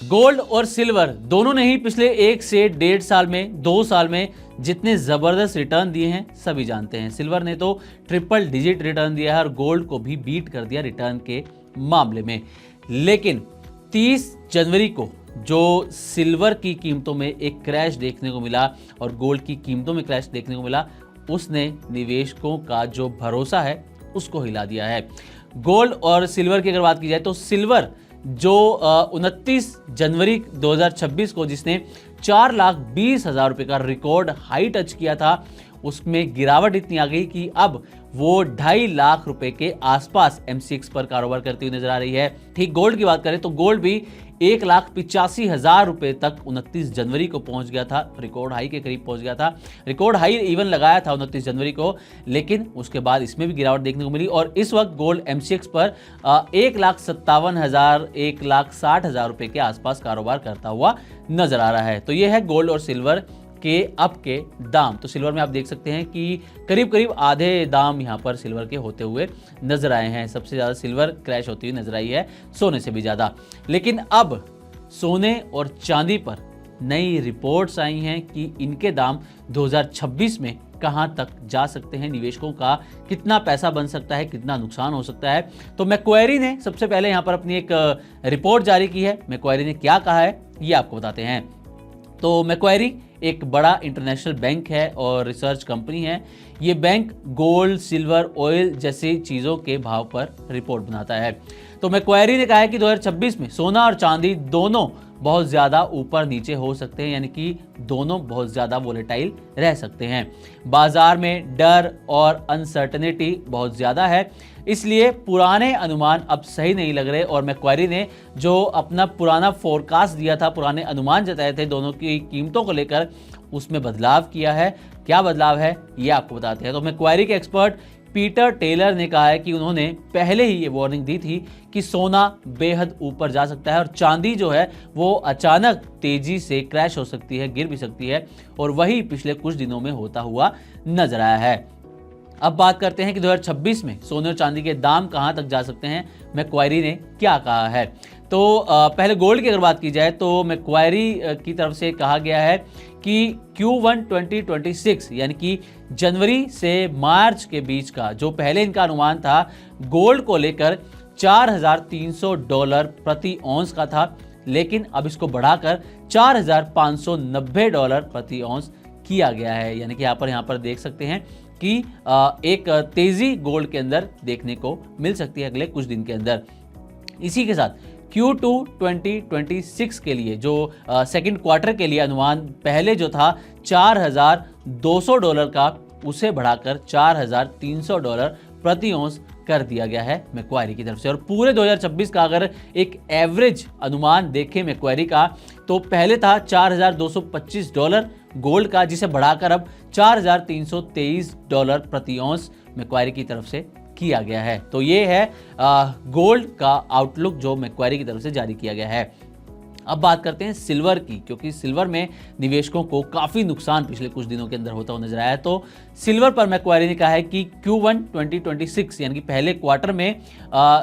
Gold और silver दोनों ने ही पिछले 1 से 1.5 साल में, 2 साल में जितने जबरदस्त रिटर्न दिए हैं सभी जानते हैं। सिल्वर ने तो ट्रिपल डिजिट रिटर्न दिया है और गोल्ड को भी बीट कर दिया रिटर्न के मामले में। लेकिन 30 जनवरी को जो सिल्वर की कीमतों में एक क्रैश देखने को मिला और गोल्ड की कीमतों में क्रैश देखने को मिला, उसने निवेशकों का जो भरोसा है उसको हिला दिया है। गोल्ड और सिल्वर की अगर बात की जाए तो सिल्वर जो 29 जनवरी 2026 को जिसने 4,20,000 रुपये का रिकॉर्ड हाई टच किया था, उसमें गिरावट इतनी आ गई कि अब वो 2.5 लाख रुपए के आसपास MCX पर कारोबार करती हुई नजर आ रही है। ठीक गोल्ड की बात करें तो गोल्ड भी 1,85,000 रुपए तक 29 जनवरी को पहुंच गया था, रिकॉर्ड हाई के करीब पहुंच गया था। रिकॉर्ड हाई इवन लगाया था 29 जनवरी को, लेकिन उसके बाद इसमें भी गिरावट देखने को मिली और इस वक्त गोल्ड MCX पर 1,57,000 1,60,000 रुपए के आसपास कारोबार करता हुआ नजर आ रहा है। तो यह है गोल्ड और सिल्वर के अब के दाम। तो सिल्वर में आप देख सकते हैं कि करीब करीब आधे दाम यहां पर सिल्वर के होते हुए नजर आए हैं। सबसे ज्यादा सिल्वर क्रैश होती हुई नजर आई है, सोने से भी ज्यादा। लेकिन अब सोने और चांदी पर नई रिपोर्ट्स आई हैं कि इनके दाम 2026 में कहां तक जा सकते हैं, निवेशकों का कितना पैसा बन सकता है, कितना नुकसान हो सकता है। तो मैक्वारी ने सबसे पहले यहां पर अपनी एक रिपोर्ट जारी की है। मैक्वारी ने क्या कहा है ये आपको बताते हैं। तो मैक्वारी एक बड़ा इंटरनेशनल बैंक है और रिसर्च कंपनी है। ये बैंक गोल्ड, सिल्वर, ऑयल जैसी चीज़ों के भाव पर रिपोर्ट बनाता है। तो मैक्वारी ने कहा है कि 2026 में सोना और चांदी दोनों बहुत ज़्यादा ऊपर नीचे हो सकते हैं, यानी कि दोनों बहुत ज़्यादा वोलेटाइल रह सकते हैं। बाजार में डर और अनसर्टेनिटी बहुत ज़्यादा है, इसलिए पुराने अनुमान अब सही नहीं लग रहे और मैक्वारी ने जो अपना पुराना फोरकास्ट दिया था, पुराने अनुमान जताए थे दोनों की कीमतों को लेकर, उसमें बदलाव किया है। क्या बदलाव है ये आपको बताते हैं। तो मैक्वारी के एक्सपर्ट पीटर टेलर ने कहा है कि उन्होंने पहले ही ये वार्निंग दी थी कि सोना बेहद ऊपर जा सकता है और चांदी जो है वो अचानक तेजी से क्रैश हो सकती है, गिर भी सकती है, और वही पिछले कुछ दिनों में होता हुआ नजर आया है। अब बात करते हैं कि 2026 में सोने और चांदी के दाम कहां तक जा सकते हैं, मैक्वारी ने क्या कहा है। तो पहले गोल्ड की अगर बात की जाए तो मैक्वारी की तरफ से कहा गया है कि Q1 2026 यानी कि जनवरी से मार्च के बीच का जो पहले इनका अनुमान था गोल्ड को लेकर $4,300 प्रति औंस का था, लेकिन अब इसको बढ़ाकर $4,590 प्रति औंस किया गया है। यानी कि यहाँ पर देख सकते हैं कि एक तेजी गोल्ड के अंदर देखने को मिल सकती है अगले कुछ दिन के अंदर। इसी के साथ Q2 2026 के लिए जो सेकंड क्वार्टर के लिए अनुमान पहले जो था $4,200 का, उसे बढ़ाकर $4,300 प्रति औंस कर दिया गया है मैक्वारी की तरफ से। और पूरे 2026 का अगर एक एवरेज अनुमान देखें मैक्वारी का, तो पहले था $4,225 गोल्ड का, जिसे बढ़ाकर अब $4,323 प्रति औंस मैक्वारी की तरफ से किया गया है। तो ये है गोल्ड का आउटलुक जो मैक्वारी की तरफ से जारी किया गया है। अब बात करते हैं सिल्वर की, क्योंकि सिल्वर में निवेशकों को काफ़ी नुकसान पिछले कुछ दिनों के अंदर होता हुआ नजर आया है। तो सिल्वर पर मैक्वारी ने कहा है कि Q1 2026 यानी कि पहले क्वार्टर में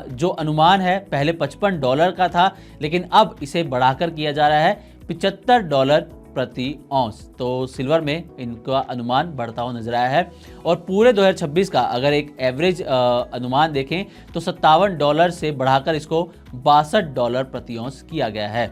जो अनुमान है पहले $55 का था, लेकिन अब इसे बढ़ाकर किया जा रहा है $75 प्रति औंस। तो सिल्वर में इनका अनुमान बढ़ता हुआ नजर आया है। और पूरे 2026 का अगर एक एवरेज अनुमान देखें तो $57 से बढ़ाकर इसको $62 प्रति औंस किया गया है।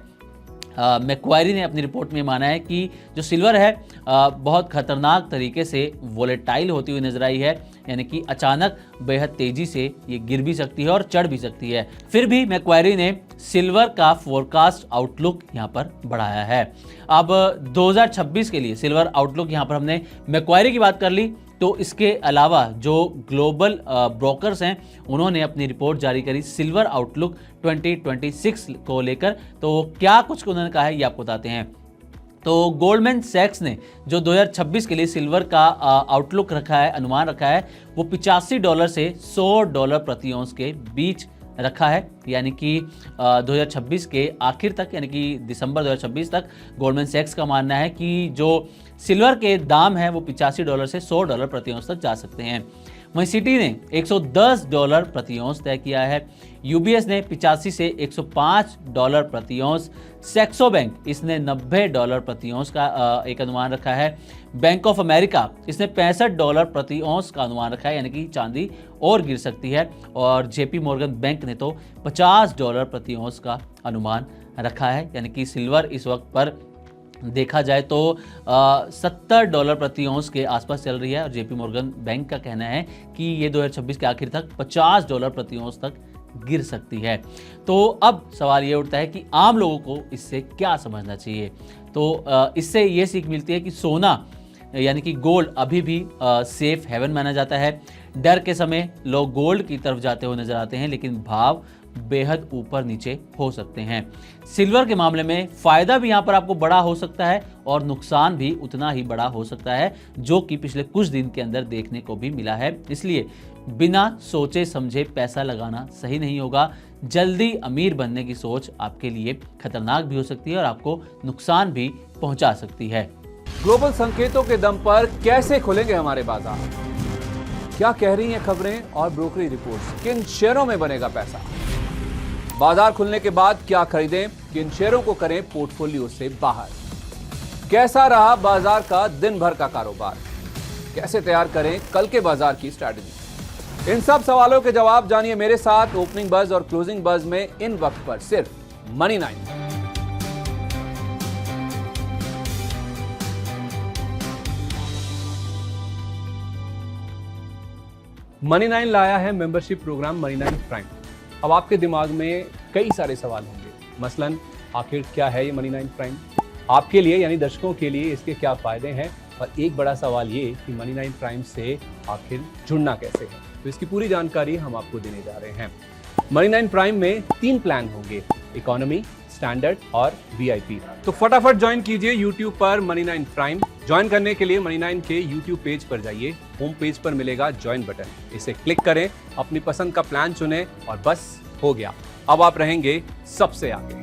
मैक्वारी ने अपनी रिपोर्ट में माना है कि जो सिल्वर है बहुत खतरनाक तरीके से वोलेटाइल होती हुई नजर आई है, यानी कि अचानक बेहद तेजी से ये गिर भी सकती है और चढ़ भी सकती है। फिर भी मैक्वारी ने सिल्वर का फोरकास्ट आउटलुक यहाँ पर बढ़ाया है। अब 2026 के लिए सिल्वर आउटलुक यहाँ पर हमने मैक्वारी की बात कर ली, तो इसके अलावा जो ग्लोबल ब्रोकर्स हैं उन्होंने अपनी रिपोर्ट जारी करी सिल्वर आउटलुक 2026 को लेकर। तो क्या कुछ उन्होंने कहा है ये आपको बताते हैं। तो गोल्डमैन सैक्स ने जो 2026 के लिए सिल्वर का आउटलुक रखा है, अनुमान रखा है, वो $85 से $100 प्रति औंस के बीच रखा है। यानी कि 2026 के आखिर तक, यानी कि दिसंबर 2026 तक गोल्डमैन सैक्स का मानना है कि जो सिल्वर के दाम है वो $85 से $100 प्रति औंस तक जा सकते हैं। वहीं सिटी ने $110 प्रति औंस तय किया है। यूबीएस ने 85 से $105 प्रति औंस, सैक्सो बैंक इसने $90 प्रति औंस का एक अनुमान रखा है। बैंक ऑफ अमेरिका इसने $65 प्रति औंस का अनुमान रखा है, यानी कि चांदी और गिर सकती है। और जेपी मॉर्गन बैंक ने तो $50 प्रति औंस का अनुमान रखा है, यानी कि सिल्वर इस वक्त पर देखा जाए तो $70 प्रति औंस के आसपास चल रही है। और जेपी मॉर्गन बैंक का कहना है कि ये 2026 के आखिर तक $50 प्रति औंस तक गिर सकती है। तो अब सवाल ये उठता है कि आम लोगों को इससे क्या समझना चाहिए। तो इससे ये सीख मिलती है कि सोना यानी कि गोल्ड अभी भी सेफ हेवन माना जाता है। डर के समय लोग गोल्ड की तरफ जाते हुए नजर आते हैं, लेकिन भाव बेहद ऊपर नीचे हो सकते हैं। सिल्वर के मामले में फायदा भी यहाँ पर आपको बड़ा हो सकता है और नुकसान भी उतना ही बड़ा हो सकता है, जो कि पिछले कुछ दिन के अंदर देखने को भी मिला है। इसलिए बिना सोचे समझे पैसा लगाना सही नहीं होगा। जल्दी अमीर बनने की सोच आपके लिए खतरनाक भी हो सकती है और आपको नुकसान भी पहुंचा सकती है। ग्लोबल संकेतों के दम पर कैसे खुलेंगे हमारे बाजार? क्या कह रही हैं खबरें और ब्रोकरी रिपोर्ट्स? किन शेयरों में बनेगा पैसा? बाजार खुलने के बाद क्या खरीदें? किन शेयरों को करें पोर्टफोलियो से बाहर? कैसा रहा बाजार का दिन भर का कारोबार? कैसे तैयार करें कल के बाजार की स्ट्रैटेजी? इन सब सवालों के जवाब जानिए मेरे साथ ओपनिंग बज और क्लोजिंग बज में, इन वक्त पर सिर्फ मनी 9। मनी 9 लाया है मेंबरशिप प्रोग्राम मनी 9 प्राइम। अब आपके दिमाग में कई सारे सवाल होंगे, मसलन आखिर क्या है ये मनी 9 प्राइम, आपके लिए यानी दर्शकों के लिए इसके क्या फायदे हैं, और एक बड़ा सवाल ये कि मनी 9 प्राइम से आखिर जुड़ना कैसे है। तो इसकी पूरी जानकारी हम आपको देने जा रहे हैं। मनी 9 प्राइम में 3 प्लान होंगे, इकोनॉमी, स्टैंडर्ड और वीआईपी। तो फटाफट ज्वाइन कीजिए यूट्यूब पर मनी 9 प्राइम। ज्वाइन करने के लिए मनी 9 के यूट्यूब पेज पर जाइए, होम पेज पर मिलेगा ज्वाइन बटन, इसे क्लिक करें, अपनी पसंद का प्लान चुनें और बस हो गया, अब आप रहेंगे सबसे आगे।